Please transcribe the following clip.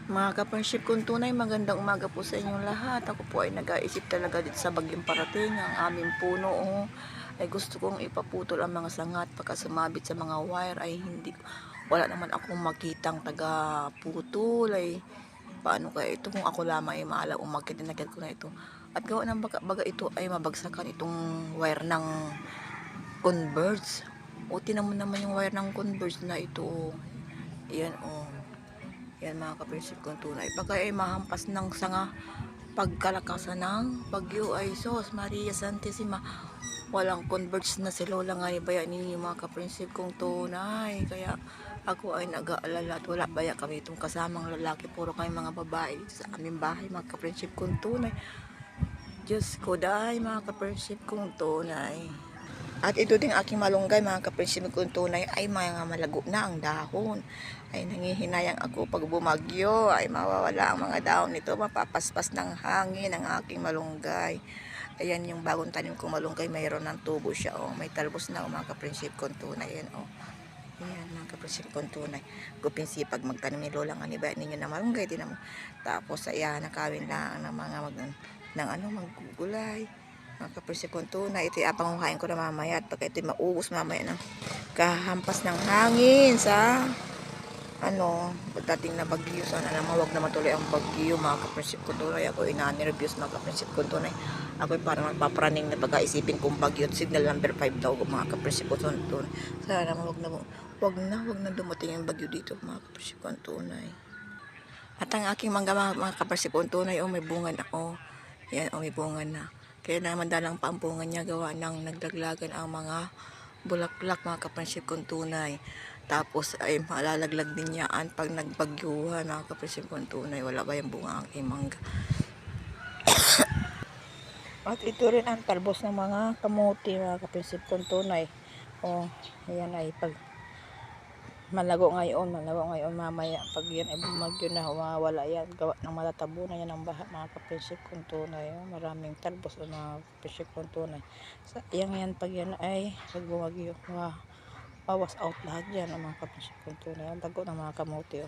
Mga ka-friendship kong tunay, magandang umaga po sa inyong lahat. Ako po ay nag-aisip talaga dito sa bagyong parating. Ang aming puno, ay gusto kong ipaputol ang mga sangat pagka sumabit sa mga wire ay hindi, wala naman akong makitang taga-putol. Ay paano kaya ito kung ako lamang ay maalam umakyat din agad ko na ito. At gawa ng baga ito ay mabagsakan itong wire ng Converge. O tinan mo naman yung wire ng Converge na ito. Yan Yan mga kaprinsip kong tunay. Pagka ay mahampas ng sanga pagkalakasan ng bagyo ay sos Maria Santissima. Walang converge na si Lola nga ni baya ninyo mga kaprinsip kong tunay. Kaya ako ay nag-aalala at wala baya kami itong kasamang lalaki. Puro kami mga babae dito sa aming bahay mga kaprinsip kong tunay. Diyos ko dahil mga kaprinsip kong tunay. At ito ding aking malunggay mga kaprinsip kong tunay ay mga malago na ang dahon. Ay nangihinayang ako pag bumagyo ay mawawala ang mga dahon nito, mapapaspas ng hangin ang aking malunggay. Ayan yung bagong tanim kong malunggay, mayroon ng tubo siya may talbos na mga kaprinsip kong tunay. Ayan Ayan mga kaprinsip kong tunay. Gupinsipag magtanim ni Lola nga ni ba ninyo na malunggay din naman. Tapos ayan nakawin lang ng mga maggugulay. Mga kaprinsip kong tunay, ito ipapanguhain ko na mamaya at pagka ito maubos mamaya ng kahampas ng hangin sa pagdating na bagyo. Sana naman wag na matuloy ang bagyo mga kaprinsip kong tunay. Ako ina-nervous mga kaprinsip kong tunay. Ako parang magpapraning na pagkaisipin kong bagyo at signal number 5 daw mga kaprinsip kong tunay. Sana naman wag na dumating ang bagyo dito mga kaprinsip kong tunay. At ang aking mga kaprinsip kong tunay may bunga na Yan may bunga na. Kaya naman dalang pa ang bunga niya gawa ng nagdaglagan ang mga bulaklak mga kaprinsip kong tunay. Tapos ay malalaglag din yan pag nagbagyuhan mga kaprinsip kong tunay. Wala ba yung bunga ang aking mangga? At ito rin ang talbos ng mga kamuti mga kaprinsip kong tunay. Ayan ay pag malago ngayon mamaya pag yan ay bumagyo na mawawala yan gawa ng matatabunan yan ng baha mga kaprinsip kong tunay. Maraming talbos ng mga kaprinsip kong tunay yan pag yan ay pag bumagyo wawas out lahat yan ang mga kaprinsip kong tunay. Ang tago ng mga kamuti